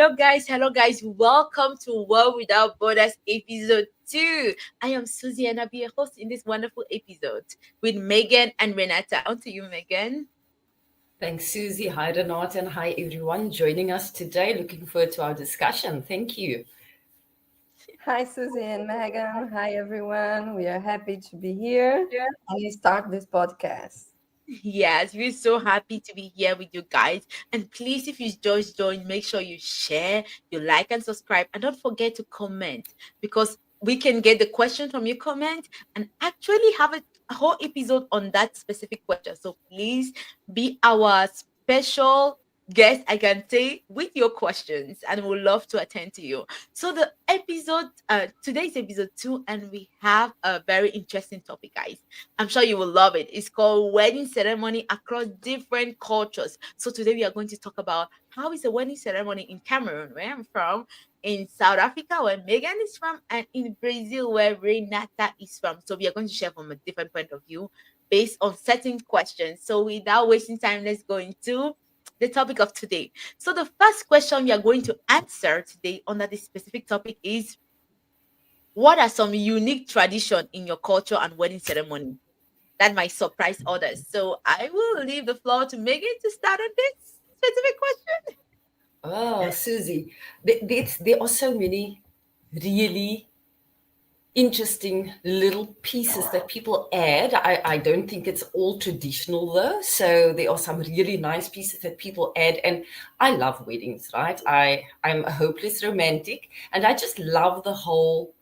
Hello, guys. Welcome to World Without Borders episode 2. I am Suzy and I'll be your host in this wonderful episode with Megan and Renata. On to you, Megan. Thanks, Suzy. Hi, Renata, and hi, everyone joining us today. Looking forward to our discussion. Thank you. Hi, Susie and Megan. Hi, everyone. We are happy to be here and we start this podcast. Yes, we're so happy to be here with you guys. And please, if you just joined, make sure you share, you like, and subscribe. And don't forget to comment because we can get the question from your comment and actually have a whole episode on that specific question. So please be our special guest, I can say, with your questions, and we'll love to attend to you. So the episode, today's episode 2, and we have a very interesting topic, guys. I'm sure you will love it. It's called wedding ceremony across different cultures. So today we are going to talk about how is a wedding ceremony in Cameroon, where I'm from, in South Africa, where Megan is from, and in Brazil, where Renata is from. So we are going to share from a different point of view based on certain questions. So without wasting time, let's go into the topic of today. So the first question we are going to answer today under this specific topic is, what are some unique tradition in your culture and wedding ceremony that might surprise others? So I will leave the floor to Megan to start on this specific question. Oh, Suzy, there are so many really interesting little pieces that people add. I don't think it's all traditional though. So there are some really nice pieces that people add. And I love weddings, right? I'm a hopeless romantic and I just love the whole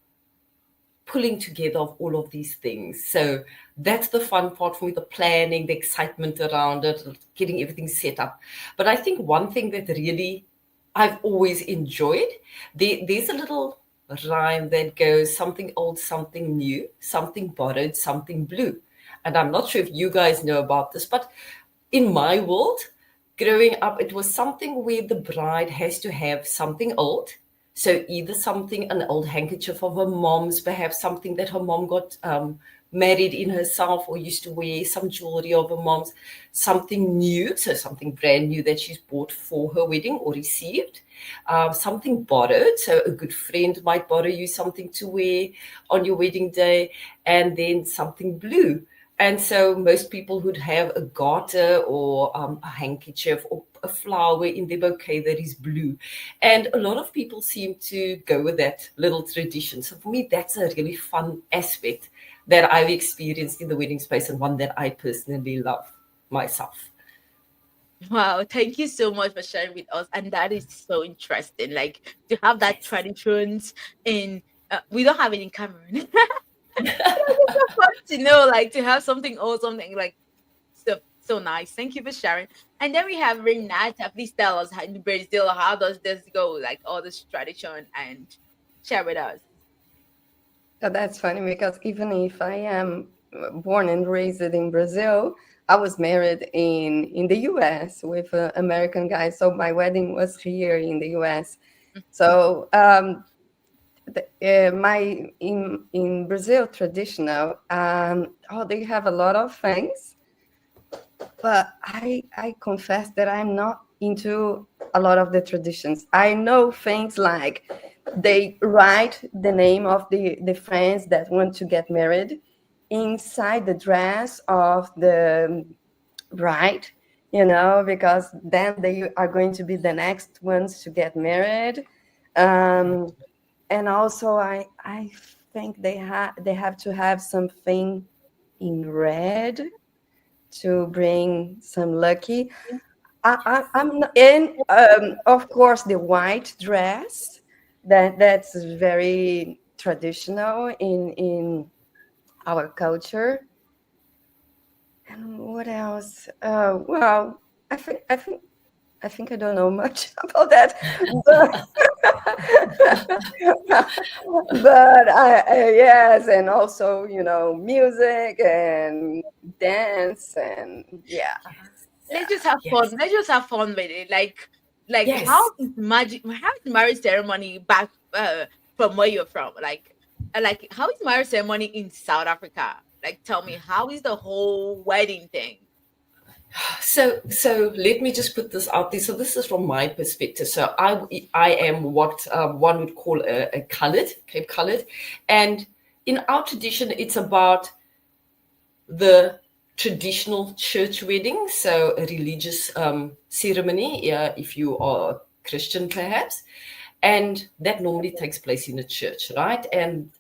pulling together of all of these things. So that's the fun part for me, the planning, the excitement around it, getting everything set up. But I think one thing that really I've always enjoyed, there's a little rhyme that goes something old, something new, something borrowed, something blue. And I'm not sure if you guys know about this, but in my world, growing up, it was something where the bride has to have something old. So either something, an old handkerchief of her mom's, perhaps something that her mom got married in herself or used to wear, some jewelry of her mom's, something new, so something brand new that she's bought for her wedding or received, something borrowed, so a good friend might borrow you something to wear on your wedding day, and then something blue. And so most people would have a garter or a handkerchief or a flower in their bouquet that is blue. And a lot of people seem to go with that little tradition. So for me, that's a really fun aspect that I've experienced in the wedding space and one that I personally love myself. Wow, thank you so much for sharing with us. And that is so interesting. Like to have that Yes. traditions in we don't have it in Cameroon. It's so fun to know, like to have something or something like so nice. Thank you for sharing. And then we have Renata. Please tell us how in Brazil, how does this go? Like all this tradition and share with us. So that's funny because even if I am born and raised in Brazil, I was married in the US with an American guy. So my wedding was here in the US. So my in Brazil traditional, they have a lot of things, but I confess that I'm not into a lot of the traditions. I know things like they write the name of the friends that want to get married inside the dress of the bride, because then they are going to be the next ones to get married. Um, and also I think they have to have something in red to bring some lucky. I'm not, and of course the white dress that's very traditional in our culture. And what else? Well, I think I don't know much about that, but yes, and also music and dance and yeah. Let's Yeah. just have fun. Yes. Let's just have fun with it. Like how Yes. is magic? How is marriage ceremony back from where you're from? Like how is marriage ceremony in South Africa? Like tell me, how is the whole wedding thing? So let me just put this out there. So this is from my perspective. So I am what one would call a colored, Cape colored, and in our tradition, it's about the traditional church wedding, so a religious ceremony, if you are Christian perhaps, and that normally takes place in a church, right? And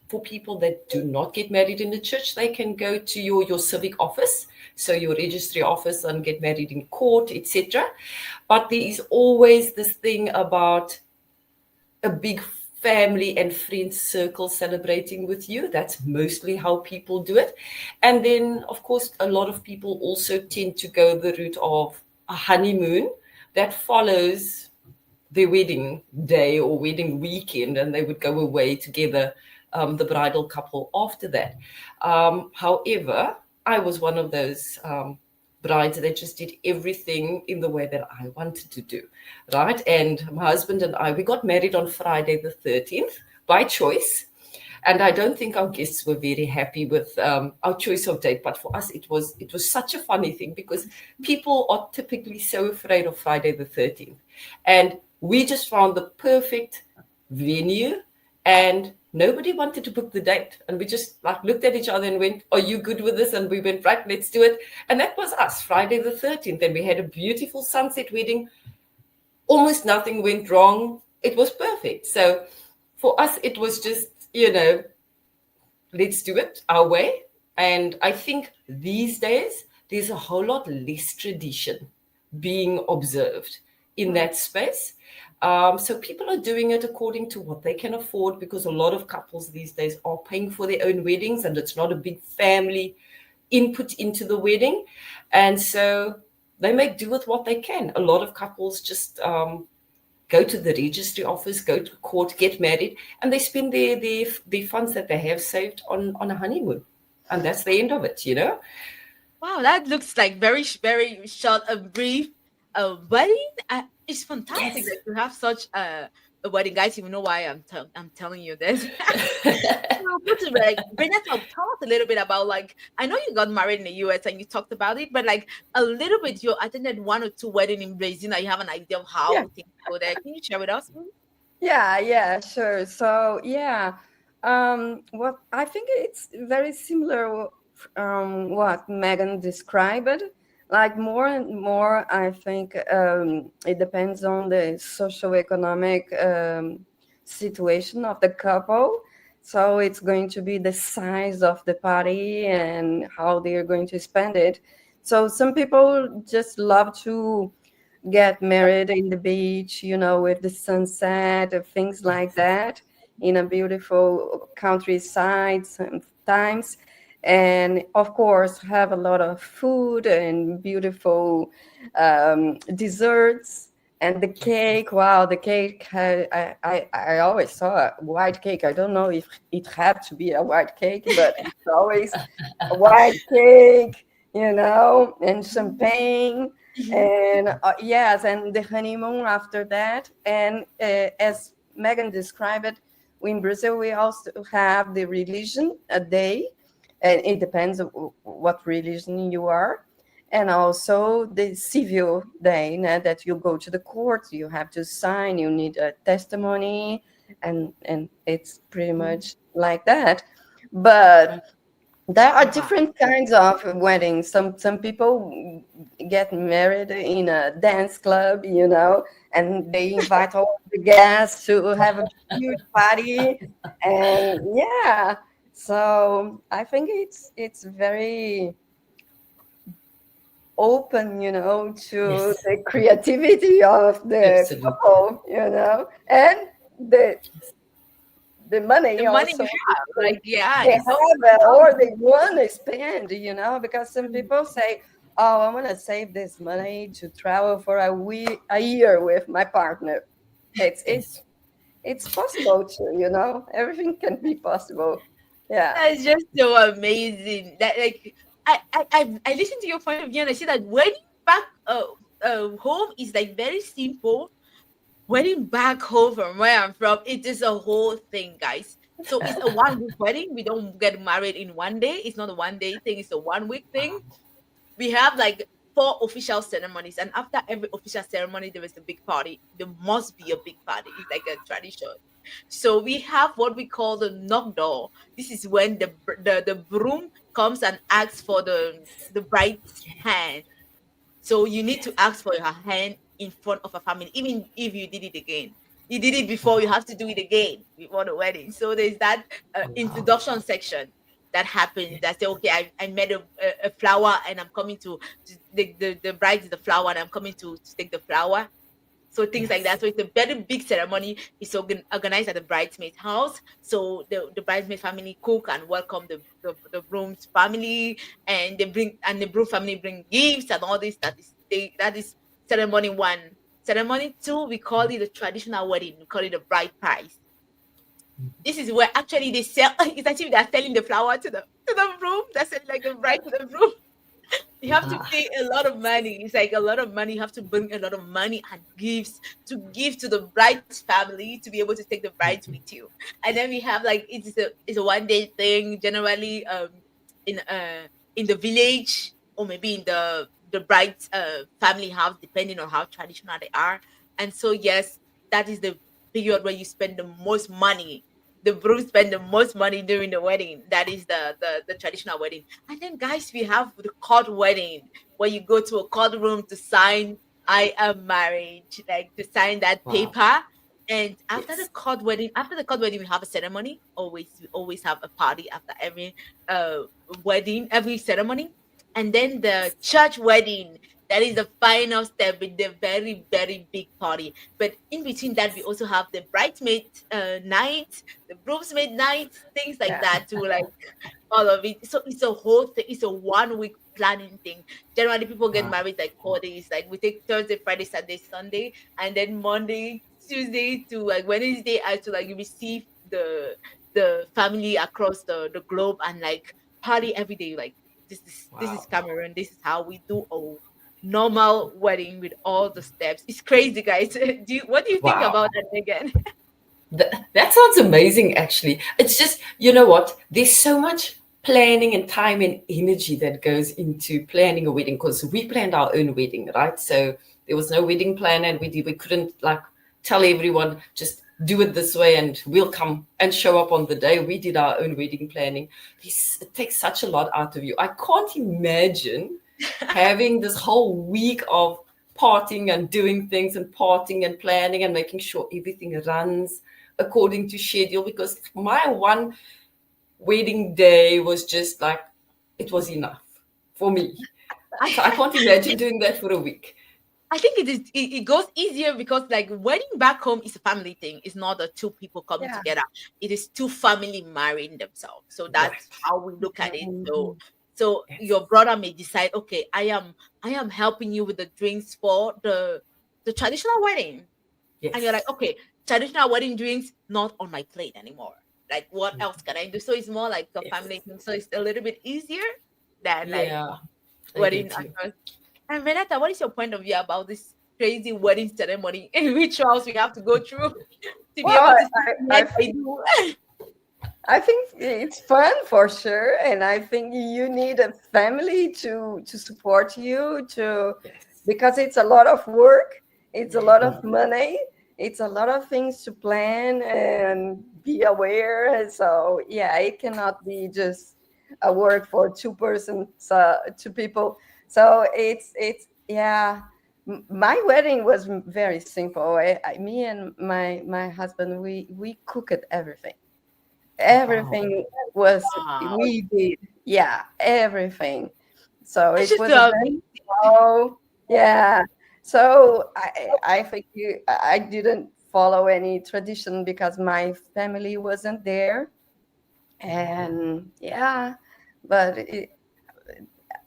for people that do not get married in the church, they can go to your civic office, so your registry office, and get married in court, etc. But there is always this thing about a big family and friends circle celebrating with you. That's mostly how people do it. And then, of course, a lot of people also tend to go the route of a honeymoon that follows their wedding day or wedding weekend, and they would go away together, the bridal couple, after that. However, I was one of those brides that just did everything in the way that I wanted to do, right? And my husband and I, we got married on Friday the 13th by choice. And I don't think our guests were very happy with our choice of date. But for us, it was such a funny thing, because people are typically so afraid of Friday the 13th. And we just found the perfect venue, and nobody wanted to book the date. And we just like looked at each other and went, "Are you good with this?" And we went, "Right, let's do it." And that was us, Friday the 13th. And we had a beautiful sunset wedding. Almost nothing went wrong. It was perfect. So for us, it was just, let's do it our way. And I think these days, there's a whole lot less tradition being observed in that space. So people are doing it according to what they can afford, because a lot of couples these days are paying for their own weddings, and it's not a big family input into the wedding. And so they make do with what they can. A lot of couples just go to the registry office, go to court, get married, and they spend their funds that they have saved on a honeymoon. And that's the end of it. Wow, that looks like very short and brief. Wedding. It's fantastic Yes. that you have such a wedding, guys. You know why I'm telling you this. So, but like, Renata, tell us a little bit about, like, I know you got married in the US and you talked about it, but like a little bit, you attended one or two weddings in Brazil. Now you have an idea of Yeah. how things go there. Can you share with us? Yeah, sure. So yeah, what I think it's very similar what Megan described. Like more and more, I think it depends on the socioeconomic situation of the couple. So it's going to be the size of the party and how they're going to spend it. So some people just love to get married in the beach, with the sunset or things like that, in a beautiful countryside sometimes. And of course, have a lot of food and beautiful desserts. And the cake, wow, the cake, I always saw a white cake. I don't know if it had to be a white cake, but it's always a white cake, and champagne, and yes, and the honeymoon after that. And as Megan described it, in Brazil we also have the religion a day, and it depends on what religion you are, and also the civil day, that you go to the court, you have to sign, you need a testimony, and it's pretty much like that. But there are Wow. different kinds of weddings. Some people get married in a dance club, and they invite all the guests to have a huge party. And yeah, so I think it's very open, to Yes, the creativity of the absolutely. couple, and the the The money money also you have, like, yeah, they it's so have or they want to spend, because some people say, "Oh, I want to save this money to travel for a year with my partner." It's Yes. it's it's possible too, Everything can be possible. Yeah. that's just so amazing. That, like, I listen to your point of view and I see that wedding back home is like very simple. Wedding back home from where I'm from, it is a whole thing, guys. So it's a 1 week wedding. We don't get married in one day. It's not a 1 day thing. It's a 1 week thing. We have like 4 official ceremonies, and after every official ceremony, there is a big party. There must be a big party. It's like a tradition. So we have what we call the knock door. This is when the broom comes and asks for the bride's hand. So you need to ask for your hand in front of a family, even if you did it again. You did it before, you have to do it again before the wedding. So there's that Wow. introduction section that happens. That say, okay, I made a flower and I'm coming to the bride is the flower and I'm coming to take the flower. So things like that. Yes. So it's a very big ceremony. It's organized at the bridesmaid house. So the bridesmaid family cook and welcome the groom's family, and the groom family bring gifts and all this. That is ceremony one. Ceremony two, we call it the traditional wedding. We call it the bride price. This is where actually they sell. It's actually they're selling the flower to the groom. They're selling like the bride to the groom. You have to Ah, pay a lot of money. It's like a lot of money. You have to bring a lot of money and gifts to give to the bride's family to be able to take the brides with you. And then we have like it's a 1 day thing generally in the village, or maybe in the bride's family house, depending on how traditional they are. And so yes, that is the period where you spend the most money. The groom spend the most money during the wedding. That is the traditional wedding. And then, guys, we have the court wedding, where you go to a court room to sign "I am married," like to sign that wow. paper. And Yes. after the court wedding, we have a ceremony. We always have a party after every uh wedding, every ceremony. And then the church wedding. That is the final step with the very, very big party. But in between that, we also have the bridesmaid night, the groomsmaid night, things like Yeah. that, to like all of it. So it's a whole thing. It's a 1 week planning thing. Generally, people get Wow. married like 4 days. Like we take Thursday, Friday, Saturday, Sunday, and then Monday, Tuesday to like Wednesday, I to like receive the family across the globe and like party every day. Like this is Wow. Cameroon. This is how we do a normal wedding with all the steps. It's crazy, guys. What do you think Wow. about that again? That sounds amazing, actually. It's just, you know what? There's so much planning and time and energy that goes into planning a wedding, because we planned our own wedding, right? So there was no wedding planner, and we couldn't like tell everyone just do it this way and we'll come and show up on the day. We did our own wedding planning. It takes such a lot out of you. I can't imagine having this whole week of partying and doing things and partying and planning and making sure everything runs according to schedule, because my one wedding day was just like, it was enough for me. I, So I can't imagine doing that for a week. I think it goes easier because like wedding back home is a family thing. It's not the two people coming Yeah. together. It is two family marrying themselves. So that's Right. how we look at it. So Mhm. so Yes. your brother may decide, okay, I am helping you with the drinks for the traditional wedding. And you're like, Yes. okay, traditional wedding drinks not on my plate anymore. Like what else can I do? So it's more like a Yes. family thing. So it's a little bit easier than like Yeah, I wedding get you. across. And Renata, what is your point of view about this crazy wedding ceremony and rituals we have to go through to be able Well, to say, yes, I do? I think it's fun for sure, and I think you need a family to support you to, Yes. because it's a lot of work, it's a lot of Mm. money, it's a lot of things to plan and be aware. And so yeah, it cannot be just a work for two persons, two people. So it's yeah. My wedding was very simple. Me and my husband, we cooked everything. Wow. Everything was, Wow. we did, yeah, everything. So That's it just was a so very amazing. small, yeah. So I think I didn't follow any tradition because my family wasn't there, and yeah. But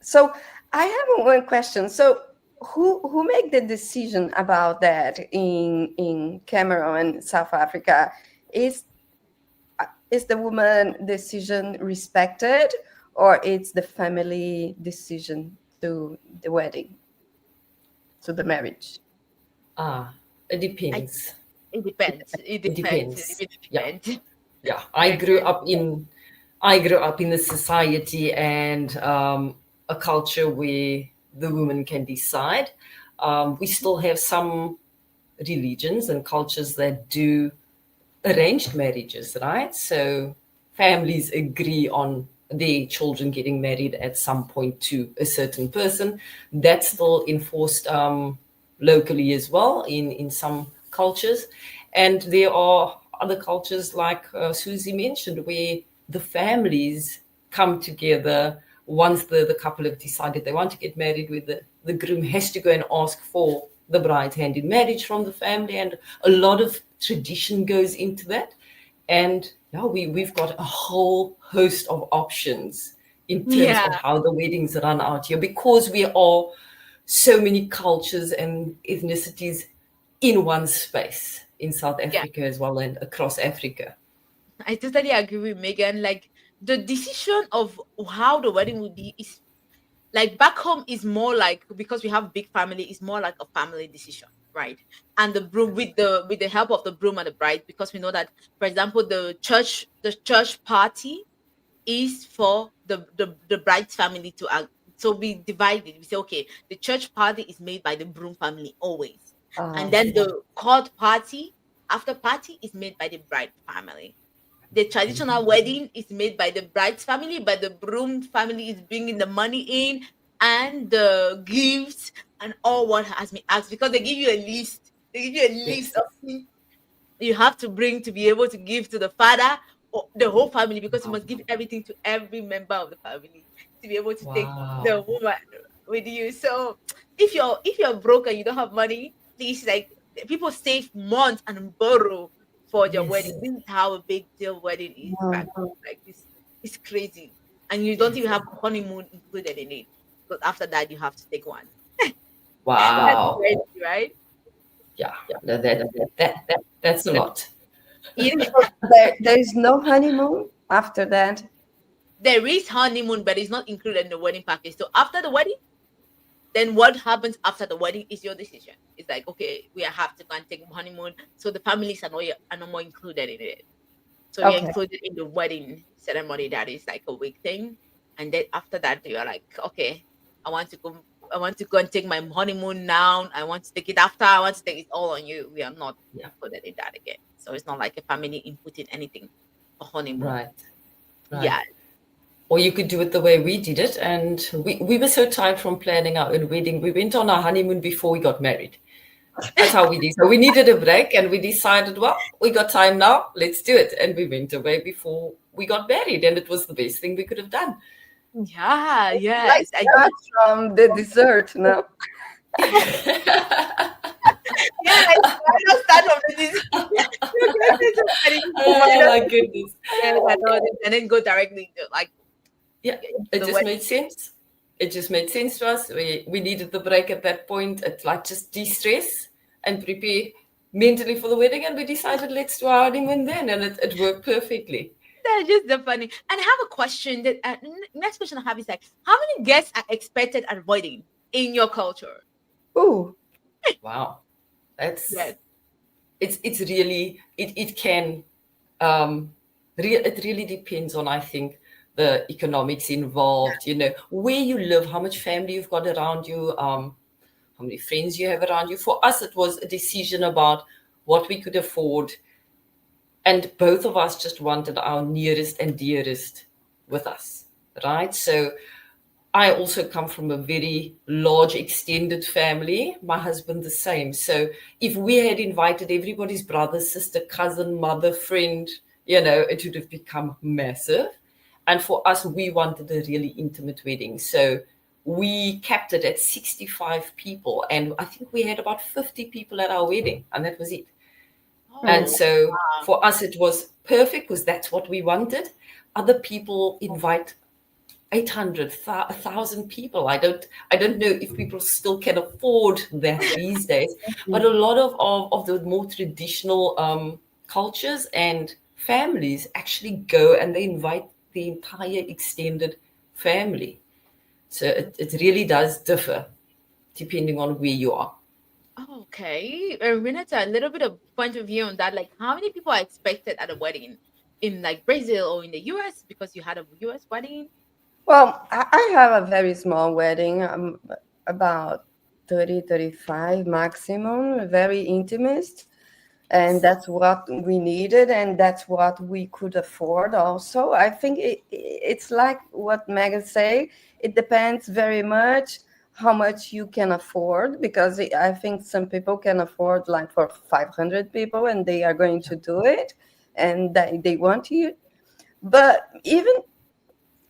so I have one question. So who make the decision about that in Cameroon and South Africa? Is is the woman decision respected, or it's the family decision to the wedding, to the marriage? Ah, it I, depends. it depends. It It depends. It depends. really Yeah. depends. Yeah. I agree. I grew up in a society and a culture where the woman can decide. We still have some religions and cultures that do arranged marriages, right? So families agree on their children getting married at some point to a certain person. That's still enforced locally as well in some cultures. And there are other cultures like Suzy mentioned, where the families come together once the couple have decided they want to get married, where the groom has to go and ask for the bride's hand in marriage from the family, and a lot of tradition goes into that. And yeah, we've got a whole host of options in terms Yeah, of how the weddings run out here, because we are so many cultures and ethnicities in one space in South yeah. Africa as well, and across Africa. I totally agree with Megan. Like the decision of how the wedding will be is like back home is more like, because we have big family, is more like a family decision, right? And the broom, with the help of the broom and the bride, because we know that, for example, the church party is for the bride's family to so we divided. We say, okay, the church party is made by the broom family always, and then Yeah. the court party, after party, is made by the bride family. The traditional wedding is made by the bride's family, but the groom family is bringing the money in and the gifts and all what has been asked, because they give you a list. They give you a Yes. list of things you have to bring to be able to give to the father or the whole family, because you must give everything to every member of the family to be able to take the Wow. woman with you. So if you're broke and you don't have money, please, like, people save months and borrow for their Yes. wedding. This is how a big deal wedding is back Yeah. home. Like, it's crazy. And you don't Yes. even have honeymoon included in it. Because after that you have to take one. That's Wow. crazy, right? Yeah. That's a lot. Yeah. There is no honeymoon after that. There is honeymoon, but it's not included in the wedding package. So after the wedding, then what happens after the wedding is your decision. It's like, okay, we have to go and take honeymoon. So the families are no more included in it. So you're Okay. included in the wedding ceremony that is like a week thing. And then after that, you're like, okay, I want to go. I want to go and take my honeymoon now. I want to take it after. I want to take it all on you. We are not Yeah. included in that again. So it's not like a family input in anything for honeymoon. Right. Right. Yeah. Or you could do it the way we did it. And we were so tired from planning our own wedding. We went on our honeymoon before we got married. That's how we did. So we needed a break, and we decided, well, we got time now. Let's do it. And we went away before we got married. And it was the best thing we could have done. Yeah, Like yes. that from the dessert, no? Yes, why not start from the disease? Oh my goodness. And then go directly to like Yeah, to it the just wedding. made sense. It just made sense to us. We needed the break at that point. It like just de-stress and prepare mentally for the wedding, and we decided let's do our honeymoon then, and it worked perfectly. That's just the funny. And I have a question that next question I have is like, how many guests are expected at a wedding in your culture? Ooh, Wow, that's Yes. it's really it can it really depends on, I think, the economics involved. You know, where you live, how much family you've got around you, how many friends you have around you. For us, it was a decision about what we could afford, and both of us just wanted our nearest and dearest with us, right? So I also come from a very large extended family. My husband the same. So if we had invited everybody's brother, sister, cousin, mother, friend, you know, it would have become massive. And for us, we wanted a really intimate wedding. So we capped it at 65 people. And I think we had about 50 people at our wedding, and that was it. And Oh, so wow. for us, it was perfect because that's what we wanted. Other people invite 800, 1,000 people. I don't know if people still can afford that these days, but a lot of the more traditional cultures and families actually go and they invite the entire extended family. So it really does differ depending on where you are. Okay. Renata, a little bit of point of view on that. Like, how many people are expected at a wedding in like Brazil or in the US, because you had a US wedding? well, I have a very small wedding. about 30, 35 maximum, very intimate. And that's what we needed, and that's what we could afford also. I think it's like what Megan say, it depends very much how much you can afford, because I think some people can afford like for 500 people and they are going to do it, and they want you. But even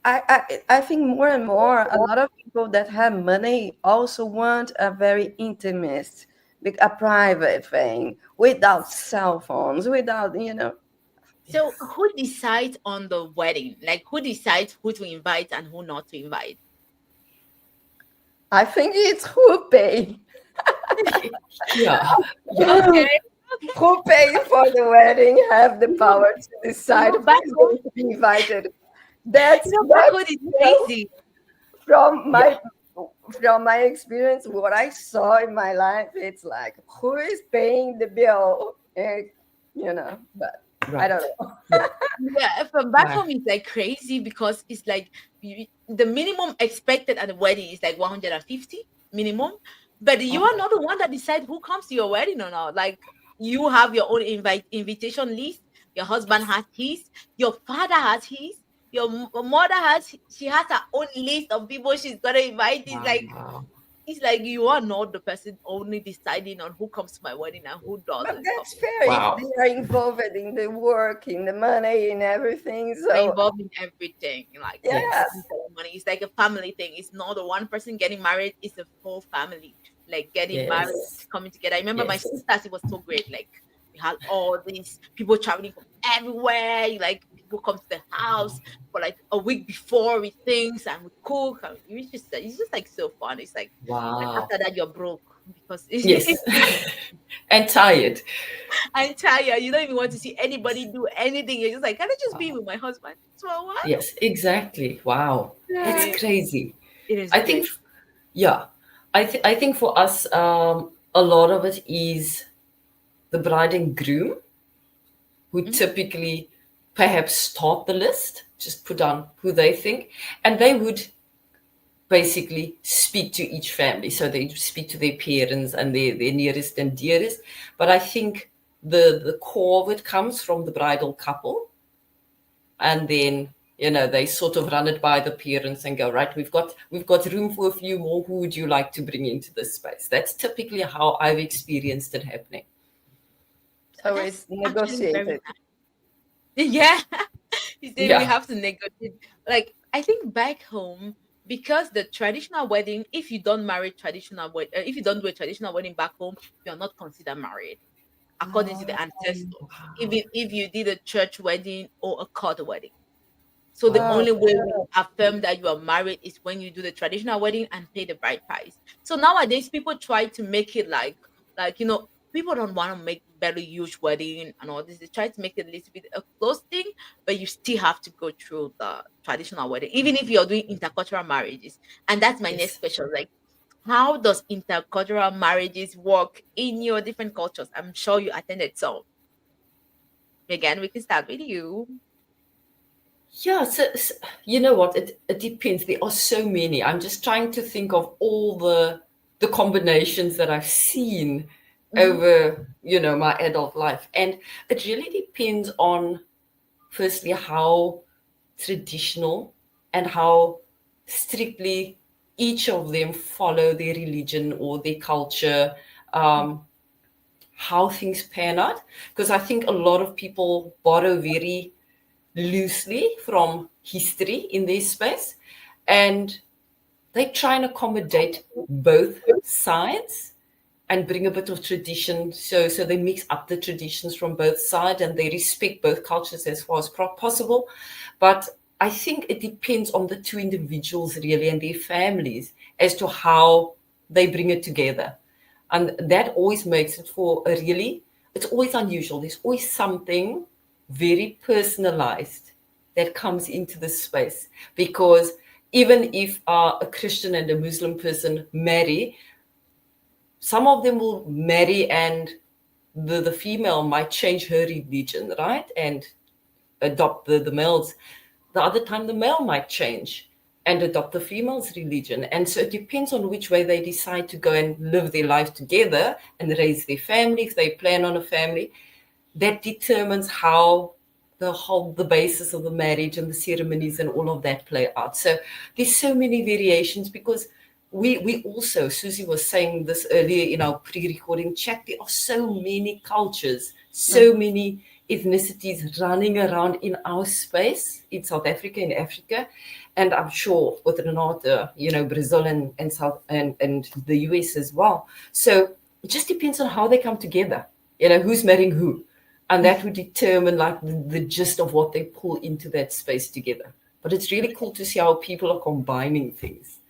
I think more and more, a lot of people that have money also want a very intimate, like a private thing, without cell phones, without, So Yes. who decides on the wedding? Like who decides who to invite and who not to invite? I think it's who pay. Yeah. Yeah. Okay. Who pay for the wedding have the You know, power to decide who back is home, going to be invited. That's back that's home is you know, crazy. from Yeah. my experience, what I saw in my life, it's like who is paying the bill? But I don't Right. know. Yeah. Yeah, from back Yeah. home it's like crazy because it's like the minimum expected at the wedding is like 150 minimum, but you are not the one that decide who comes to your wedding or not. Like you have your own invitation list. Your husband Yes. has his. Your father has his. Your mother has. She has her own list of people she's gonna invite. Wow. It's like you are not the person only deciding on who comes to my wedding and who But doesn't come. that's fair if Wow. they are involved in the work, in the money, in everything. Are So involved in everything, like the yeah, wedding ceremony. It's like a family thing. It's not the one person getting married, it's a whole family, like getting married, Yes. coming together. I remember my Yes. sisters, it was so great. Like we had all these people traveling from everywhere. Like people come to the house for like a week before with things and we cook. And it's just like so fun. It's like, and Wow. after that you're broke because Yes. And tired. I'm tired. You don't even want to see anybody do anything. You're just like, can I just be Wow. with my husband? So what? Yes, exactly. Wow. That's Yeah. crazy. It is I think, great. yeah. I think for us, a lot of it is the bride and groom who Mhm. typically perhaps start the list, just put down who they think, and they would basically speak to each family. So they speak to their parents and their nearest and dearest. But I think the core of it comes from the bridal couple. And then, they sort of run it by the parents and go, right, we've got room for a few more. Who would you like to bring into this space? That's typically how I've experienced it happening. so That's it's actually very negotiated. nice. Yeah. You say we Yeah. have to negotiate. Like I think back home, because the traditional wedding, if you don't marry traditional if you don't do a traditional wedding back home, you are not considered married according to the ancestors. Wow. Even if you did a church wedding or a court wedding. So the Oh, only way we affirm that you are married is when you do the traditional wedding and pay the bride price. So nowadays people try to make it like people don't want to make very huge wedding and all this. They try to make it a little bit a close thing, but you still have to go through the traditional wedding, even if you're doing intercultural marriages. And that's my next Yes. question. Like, how does intercultural marriages work in your different cultures? I'm sure you attended some. Megan, we can start with you. Yeah, so you know what? It depends. There are so many. I'm just trying to think of all the combinations that I've seen Mhm. over, my adult life. And it really depends on, firstly, how traditional and how strictly each of them follow their religion or their culture, um, how things pan out. Because I think a lot of people borrow very loosely from history in their space, and they try and accommodate both sides and bring a bit of tradition. So they mix up the traditions from both sides and they respect both cultures as far as possible. But I think it depends on the two individuals really and their families as to how they bring it together. And that always makes it for a really, it's always unusual. There's always something very personalized that comes into the space, because even if a Christian and a Muslim person marry, some of them will marry and the female might change her religion, right? And adopt the males. The other time the male might change. and adopt the female's religion. And so it depends on which way they decide to go and live their life together and raise their family, if they plan on a family. That determines how the basis of the marriage and the ceremonies and all of that play out. So there's so many variations, because we also, Suzy was saying this earlier in our pre-recording chat, there are so many cultures, so many ethnicities running around in our space in South Africa, in Africa, and I'm sure with Renata, Brazil and South and the US as well. So it just depends on how they come together, who's marrying who. And that would determine like the gist of what they pull into that space together. But it's really cool to see how people are combining things.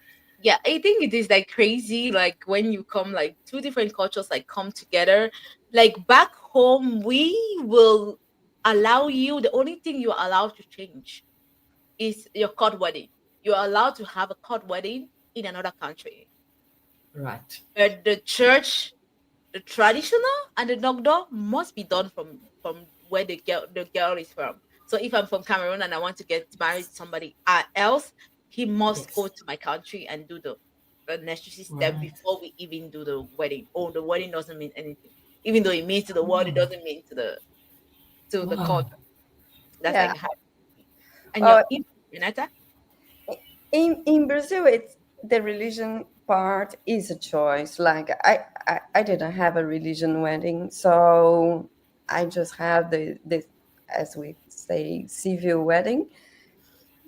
Yeah, I think it is like crazy, like when you come, like two different cultures like come together. Like back home, we will allow you, the only thing you're allowed to change is your court wedding. You're allowed to have a court wedding in another country. Right. But the church, the traditional and the nogdo must be done from where the girl is from. So if I'm from Cameroon and I want to get married to somebody else, he must go Yes. to my country and do the necessary step Right. before we even do the wedding. Oh, the wedding doesn't mean anything, even though it means to the world, it doesn't mean to the Wow. culture. That's Yeah. like how. And your Oh, Renata? in Brazil, it's the religion part is a choice. Like I didn't have a religion wedding, so I just had the as we say civil wedding,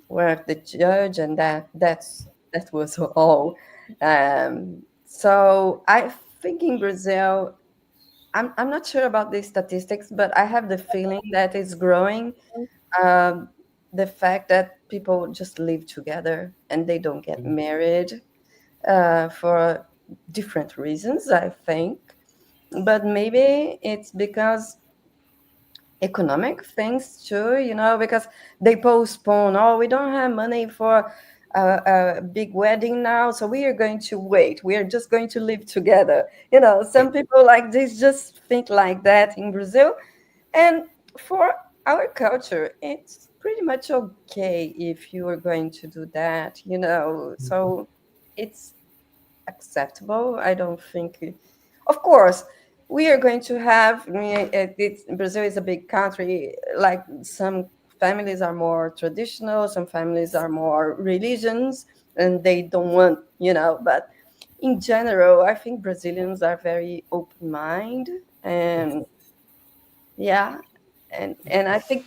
where the judge and that was all. So I think in Brazil, I'm not sure about the statistics, but I have the feeling that it's growing. Um, the fact that people just live together and they don't get married for different reasons, I think. But maybe it's because economic things too, because they postpone. Oh, we don't have money for a big wedding now, so we are going to wait. We are just going to live together. Some people like this just think like that in Brazil. And for our culture, it's pretty much okay if you are going to do that, so it's acceptable. I don't think, of course, we are going to have, Brazil is a big country, like some families are more traditional, some families are more religions, and they don't want, but in general, I think Brazilians are very open-minded, and yeah, and I think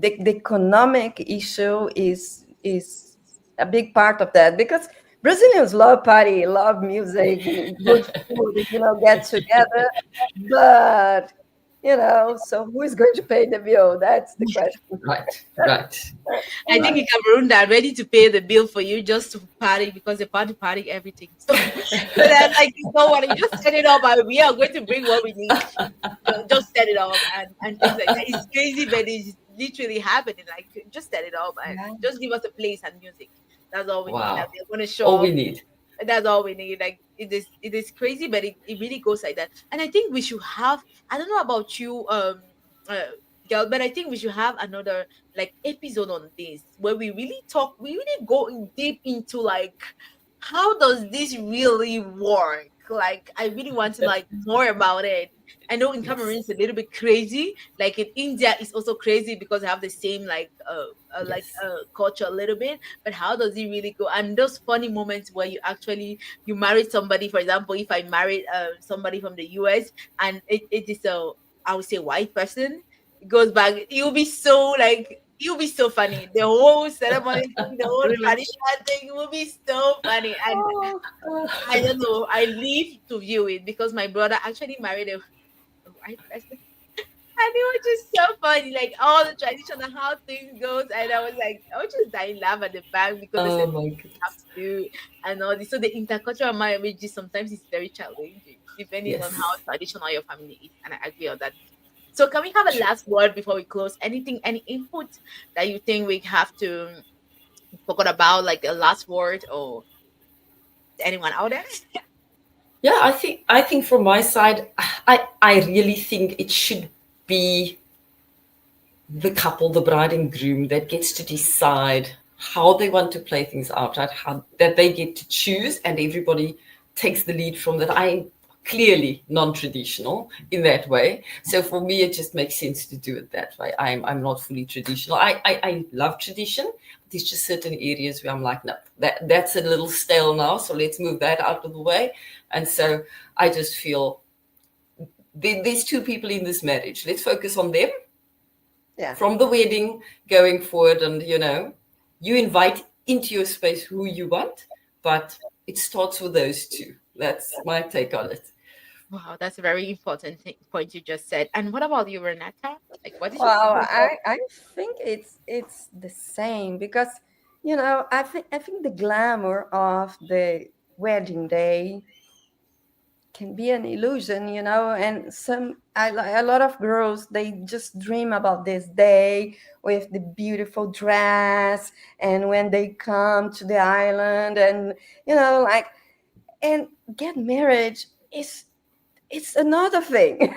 the economic issue is a big part of that, because Brazilians love party, love music, good food, get together. But so who is going to pay the bill? That's the question. Right. Right. I think in Right. Cameroon they're ready to pay the bill for you just to party because they party everything. So they're like, you know what, you just set it up and we are going to bring what we need. Just set it up and things like that. It's crazy, but it's literally happening. Like just set it up and Yeah. just give us a place and music. That's all we need. That Wow. they're gonna show All we up. need. That's all we need. Like it is crazy, but it really goes like that. And I think we should have, I don't know about you, uh, girl, but I think we should have another like episode on this where we really go in deep into like how does this really work? Like I really want to like more about it. I know in Cameroon Yes. it's a little bit crazy. Like in India it's also crazy because they have the same Yes. culture a little bit. But how does it really go? And those funny moments where you married somebody, for example, if I married somebody from the US and it is a, I would say, white person, it goes back, you'll be so funny. The whole ceremony thing, the whole Really? traditional thing will be so funny. And Oh, I don't know, I live to view it because my brother actually married a white person. And it was just so funny, like all the tradition and how things goes. And I was just dying laugh at the back because they oh said my have goodness. to do and all this. So the intercultural marriage sometimes is very challenging, depending on how Yes. traditional your family is. And I agree on that. So can we have a last word before we close? Anything, any input that you think we have to forget about, like a last word or anyone out there? Yeah, I think from my side, I really think it should be the couple, the bride and groom, that gets to decide how they want to play things out, right? How that they get to choose, and everybody takes the lead from that. I'm clearly non-traditional in that way, so for me it just makes sense to do it that way. I'm not fully traditional. I love tradition, but there's just certain areas where I'm like, no, that's a little stale now, so let's move that out of the way. And so I just feel there's two people in this marriage. Let's focus on them. Yeah. From the wedding going forward, and you invite into your space who you want, but it starts with those two. That's my take on it. Wow, that's a very important point you just said. And what about you, Renata? Like, what is your Well, point of? I think it's the same because I think the glamour of the wedding day can be an illusion, and a lot of girls, they just dream about this day with the beautiful dress, and when they come to the island, and like, and get married is it's another thing.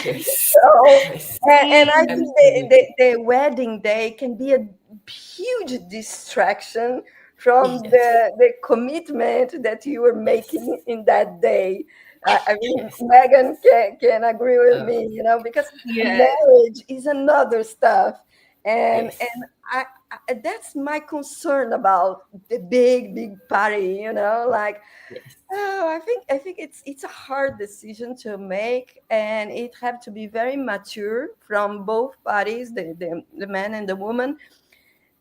Yes, So, yes, and I think absolutely. the wedding day can be a huge distraction from Yes, the commitment that you were yes, making in that day. I mean, yes. Megan can agree with Oh, me, because Yes. marriage is another stuff, yes, and that's my concern about the big party, like. yes, Oh, I think it's a hard decision to make, and it have to be very mature from both parties, the man and the woman.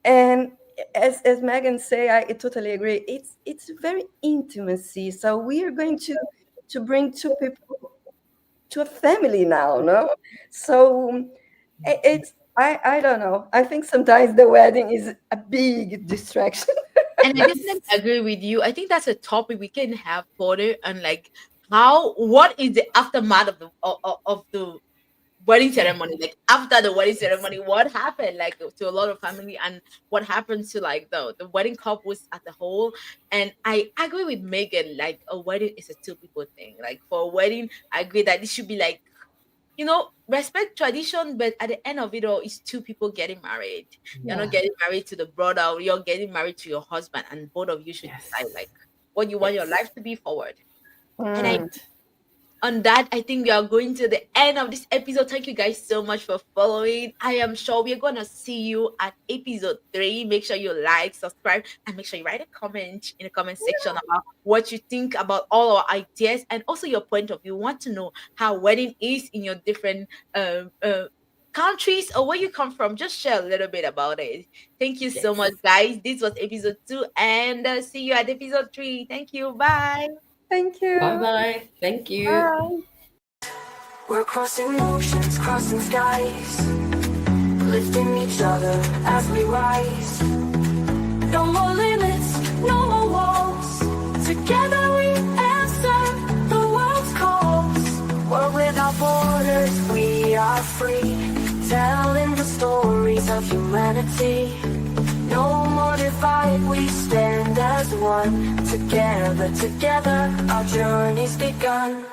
And as Megan say, I totally agree. It's very intimacy. So we are going to bring two people to a family now, no? So it's I don't know. I think sometimes the wedding is a big distraction. And I definitely yes, agree with you. I think that's a topic we can have further, and like what is the aftermath of the wedding ceremony? Like after the wedding yes, ceremony, what happened like to a lot of family, and what happens to like the wedding couples as a whole. And I agree with Megan, like a wedding is a two people thing. Like for a wedding, I agree that it should be like, respect tradition, but at the end of it all, it's two people getting married. You're not Yeah. getting married to the brother, or you're getting married to your husband, and both of you should decide yes, like what you want your yes. life to be forward. And I Mm. Right. on that, I think we are going to the end of this episode. Thank you guys so much for following. I am sure we're gonna see you at episode 3. Make sure you like, subscribe, and make sure you write a comment in the comment section about what you think about all our ideas, and also your point of view. We want to know how wedding is in your different countries, or where you come from. Just share a little bit about it. Thank you so much, Yes. guys. This was episode 2, and see you at episode 3. Thank you. Bye. Thank Bye you. bye. Thank you. Bye. We're crossing oceans, crossing skies, lifting each other as we rise. No more limits, no more walls. Together we answer the world's calls. We're without borders, we are free, telling the stories of humanity. No more divide, we stand as one. Together, together, our journey's begun.